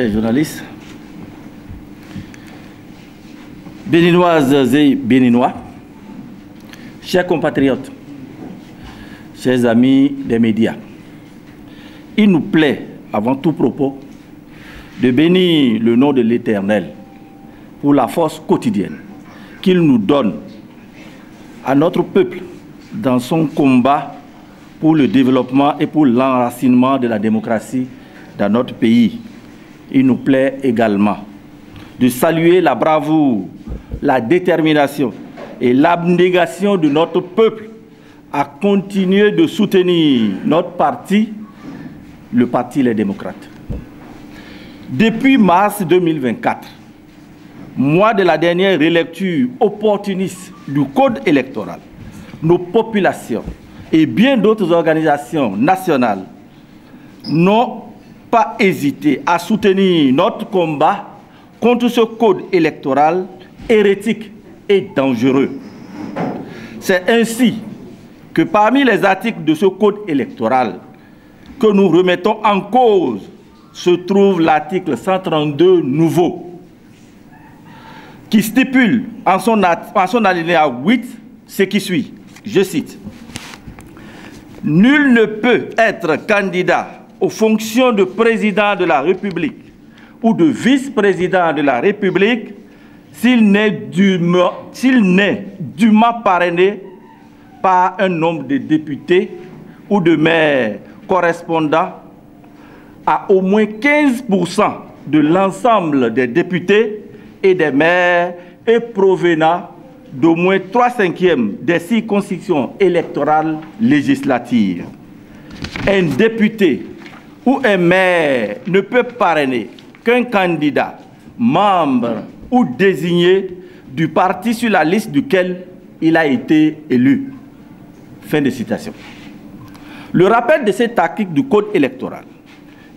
chers journalistes, béninoises et béninois, chers compatriotes, chers amis des médias, il nous plaît, avant tout propos, de bénir le nom de l'Éternel pour la force quotidienne qu'il nous donne à notre peuple dans son combat pour le développement et pour l'enracinement de la démocratie dans notre pays. Il nous plaît également de saluer la bravoure, la détermination et l'abnégation de notre peuple à continuer de soutenir notre parti, le Parti Les Démocrates. Depuis mars 2024, mois de la dernière relecture opportuniste du Code électoral, nos populations et bien d'autres organisations nationales n'ont pas hésité à soutenir notre combat contre ce code électoral hérétique et dangereux. C'est ainsi que parmi les articles de ce code électoral que nous remettons en cause se trouve l'article 132 nouveau, qui stipule en son alinéa 8 ce qui suit, je cite: « Nul ne peut être candidat aux fonctions de président de la République ou de vice-président de la République s'il n'est dûment parrainé par un nombre de députés ou de maires correspondant à au moins 15% de l'ensemble des députés et des maires et provenant d'au moins 3/5 des circonscriptions électorales législatives. Un député ou un maire ne peut parrainer qu'un candidat, membre ou désigné du parti sur la liste duquel il a été élu. » Fin de citation. Le rappel de cet article du Code électoral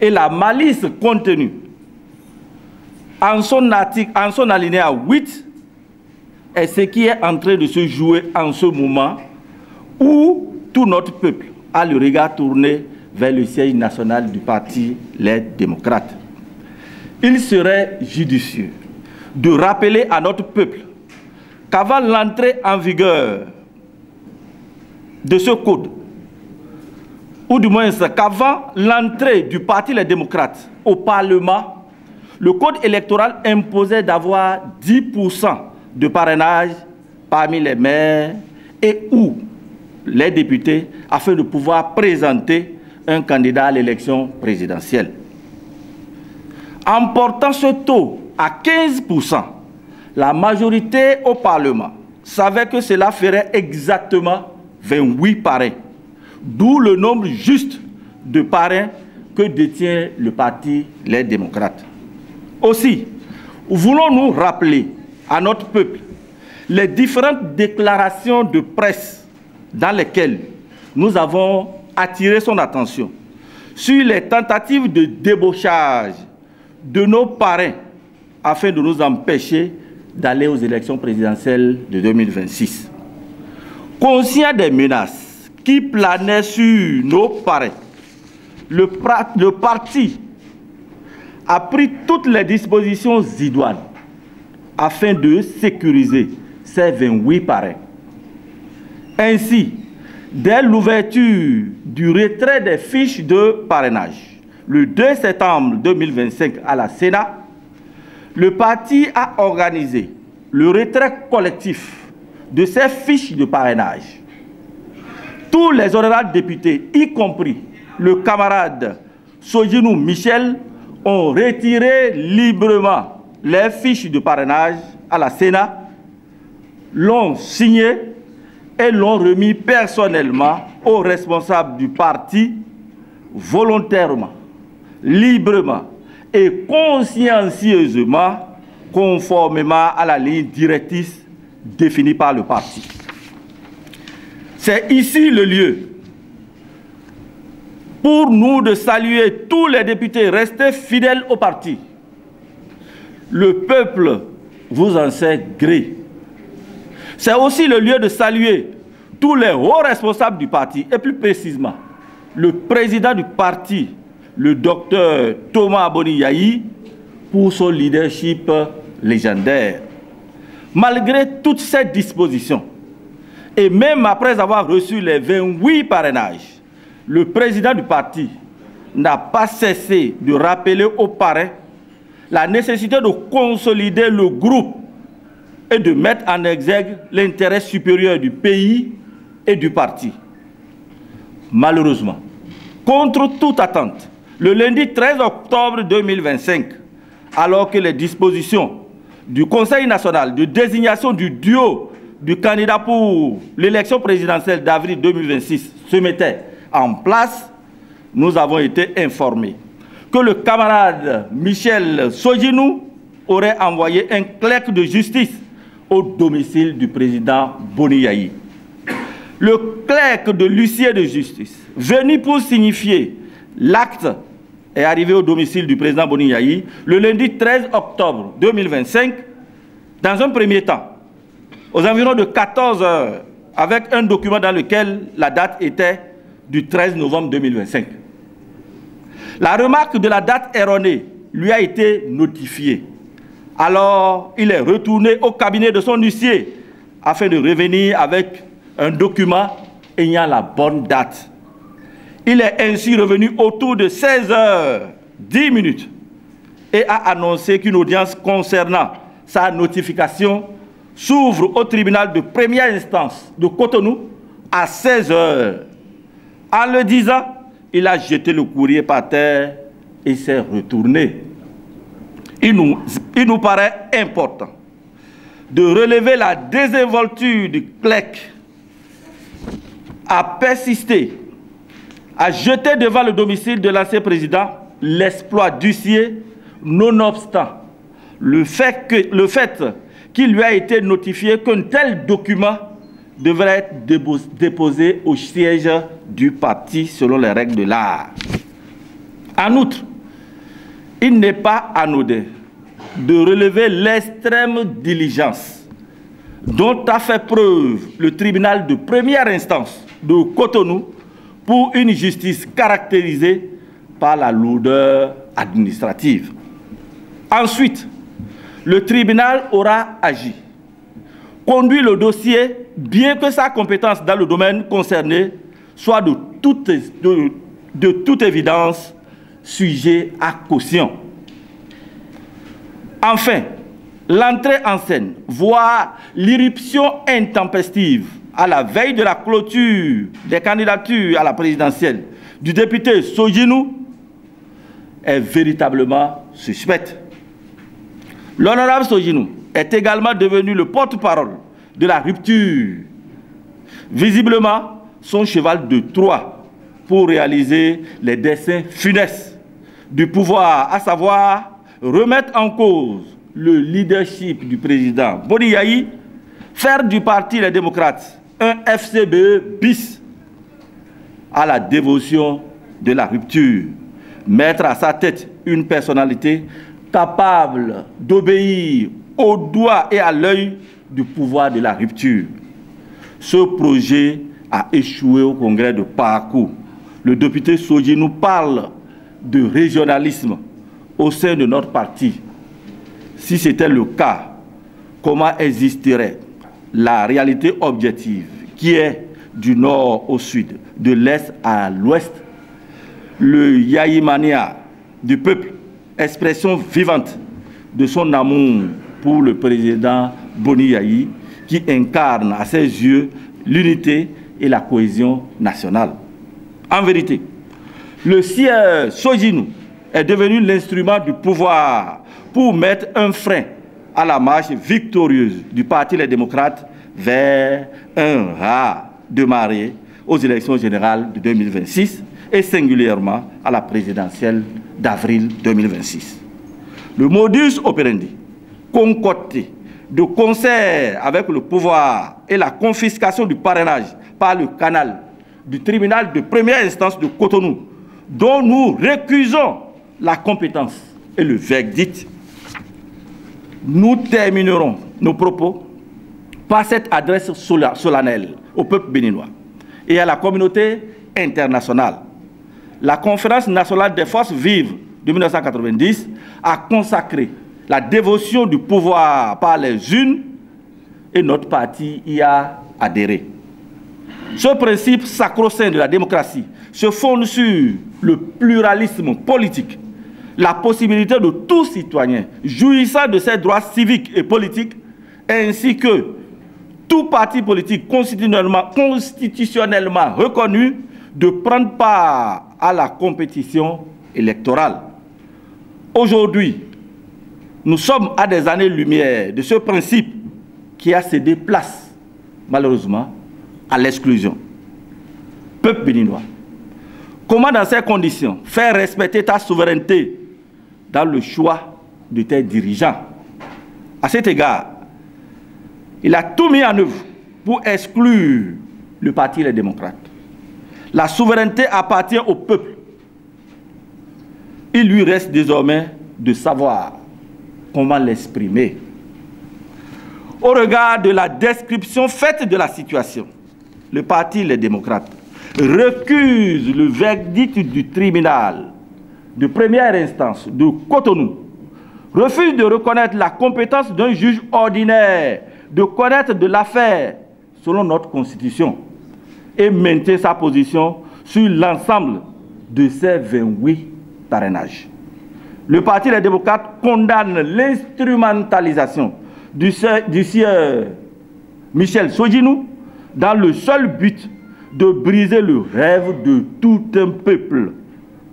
et la malice contenue en son alinéa 8 est ce qui est en train de se jouer en ce moment où tout notre peuple a le regard tourné vers le siège national du Parti Les Démocrates. Il serait judicieux de rappeler à notre peuple qu'avant l'entrée en vigueur de ce code, ou du moins qu'avant l'entrée du Parti Les Démocrates au Parlement, le code électoral imposait d'avoir 10% de parrainage parmi les maires et ou les députés afin de pouvoir présenter un candidat à l'élection présidentielle. En portant ce taux à 15%, la majorité au Parlement savait que cela ferait exactement 28 parrains, d'où le nombre juste de parrains que détient le Parti Les Démocrates. Aussi, voulons-nous rappeler à notre peuple les différentes déclarations de presse dans lesquelles nous avons attiré son attention sur les tentatives de débauchage de nos parrains afin de nous empêcher d'aller aux élections présidentielles de 2026. Conscient des menaces qui planaient sur nos parrains, le parti a pris toutes les dispositions idoines afin de sécuriser ces 28 parrains. Ainsi, dès l'ouverture du retrait des fiches de parrainage, le 2 septembre 2025 à la Sénat, le parti a organisé le retrait collectif de ces fiches de parrainage. Tous les honorables députés, y compris le camarade Sojinou Michel, ont retiré librement les fiches de parrainage à la Sénat, l'ont signé et l'ont remis personnellement aux responsables du parti volontairement, librement et consciencieusement, conformément à la ligne directrice définie par le parti. C'est ici le lieu pour nous de saluer tous les députés restés fidèles au parti. Le peuple vous en sait gré. C'est aussi le lieu de saluer tous les hauts responsables du parti, et plus précisément le président du parti, le docteur Thomas Aboni Yahi, pour son leadership légendaire. Malgré toutes ces dispositions, et même après avoir reçu les 28 parrainages, le président du parti n'a pas cessé de rappeler aux parrains la nécessité de consolider le groupe et de mettre en exergue l'intérêt supérieur du pays et du parti. Malheureusement, contre toute attente, le lundi 13 octobre 2025, alors que les dispositions du Conseil national de désignation du duo du candidat pour l'élection présidentielle d'avril 2026 se mettaient en place, nous avons été informés que le camarade Michel Sodjinou aurait envoyé un clerc de justice au domicile du président Boni Yayi. Le clerc de l'huissier de justice, venu pour signifier l'acte, est arrivé au domicile du président Boni Yayi le lundi 13 octobre 2025, dans un premier temps, aux environs de 14 heures, avec un document dans lequel la date était du 13 novembre 2025. La remarque de la date erronée lui a été notifiée. Alors, il est retourné au cabinet de son huissier afin de revenir avec un document ayant la bonne date. Il est ainsi revenu autour de 16h10 et a annoncé qu'une audience concernant sa notification s'ouvre au tribunal de première instance de Cotonou à 16h. En le disant, il a jeté le courrier par terre et s'est retourné. Il nous paraît important de relever la désinvolture du clerc à persister, à jeter devant le domicile de l'ancien président l'exploit d'huissier, nonobstant le fait qu'il lui a été notifié qu'un tel document devrait être déposé au siège du parti selon les règles de l'art. En outre, il n'est pas anodin de relever l'extrême diligence dont a fait preuve le tribunal de première instance de Cotonou pour une justice caractérisée par la lourdeur administrative. Ensuite, le tribunal aura agi, conduit le dossier, bien que sa compétence dans le domaine concerné soit de toute évidence sujet à caution. Enfin, l'entrée en scène, voire l'irruption intempestive à la veille de la clôture des candidatures à la présidentielle du député Sodjinou est véritablement suspecte. L'honorable Sodjinou est également devenu le porte-parole de la rupture, visiblement son cheval de Troie pour réaliser les desseins funestes du pouvoir, à savoir remettre en cause le leadership du président Boni Yayi, faire du parti Les Démocrates un FCBE bis à la dévotion de la rupture, mettre à sa tête une personnalité capable d'obéir au doigt et à l'œil du pouvoir de la rupture. Ce projet a échoué au congrès de Parakou. Le député Sodjinou parle de régionalisme au sein de notre parti. Si c'était le cas, comment existerait la réalité objective qui est du nord au sud, de l'est à l'ouest? Le Yaïmania du peuple, expression vivante de son amour pour le président Boni Yayi, qui incarne à ses yeux l'unité et la cohésion nationale. En vérité, le sieur Sodjinou est devenu l'instrument du pouvoir pour mettre un frein à la marche victorieuse du Parti Les Démocrates vers un raz de marée aux élections générales de 2026 et singulièrement à la présidentielle d'avril 2026. Le modus operandi, concocté de concert avec le pouvoir et la confiscation du parrainage par le canal du tribunal de première instance de Cotonou, dont nous récusons la compétence et le verdict, nous terminerons nos propos par cette adresse solennelle au peuple béninois et à la communauté internationale. La Conférence nationale des forces vives de 1990 a consacré la dévotion du pouvoir par les unes et notre parti y a adhéré. Ce principe sacro-saint de la démocratie se fonde sur le pluralisme politique, la possibilité de tout citoyen jouissant de ses droits civiques et politiques, ainsi que tout parti politique constitutionnellement reconnu de prendre part à la compétition électorale. Aujourd'hui, nous sommes à des années-lumière de ce principe qui a cédé place, malheureusement, à l'exclusion. Peuple béninois, comment dans ces conditions faire respecter ta souveraineté dans le choix de tes dirigeants? À cet égard, il a tout mis en œuvre pour exclure le Parti Les Démocrates. La souveraineté appartient au peuple. Il lui reste désormais de savoir comment l'exprimer. Au regard de la description faite de la situation, le Parti Les Démocrates recuse le verdict du tribunal de première instance de Cotonou, refuse de reconnaître la compétence d'un juge ordinaire de connaître de l'affaire selon notre Constitution et maintient sa position sur l'ensemble de ces 28 parrainages. Le Parti Les Démocrates condamne l'instrumentalisation du sieur Michel Sodjinou dans le seul but de briser le rêve de tout un peuple,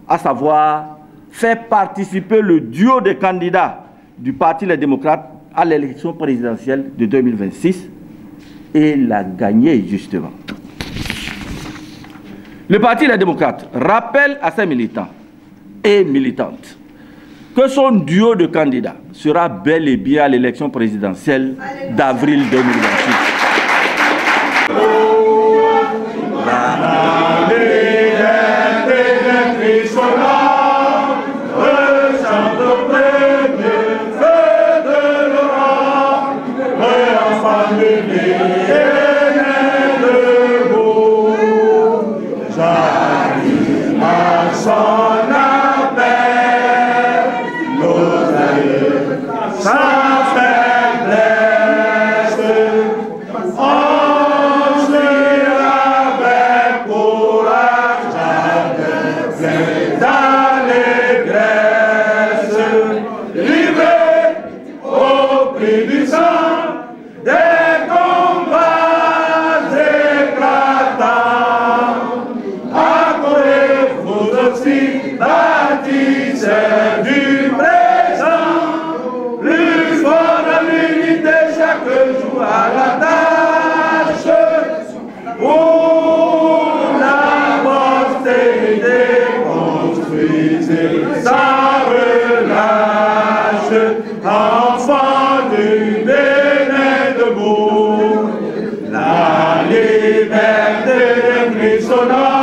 à savoir faire participer le duo des candidats du Parti Les Démocrates à l'élection présidentielle de 2026 et la gagner justement. Le Parti Les Démocrates rappelle à ses militants et militantes que son duo de candidats sera bel et bien à l'élection présidentielle d'avril 2026. La liberté de Christ.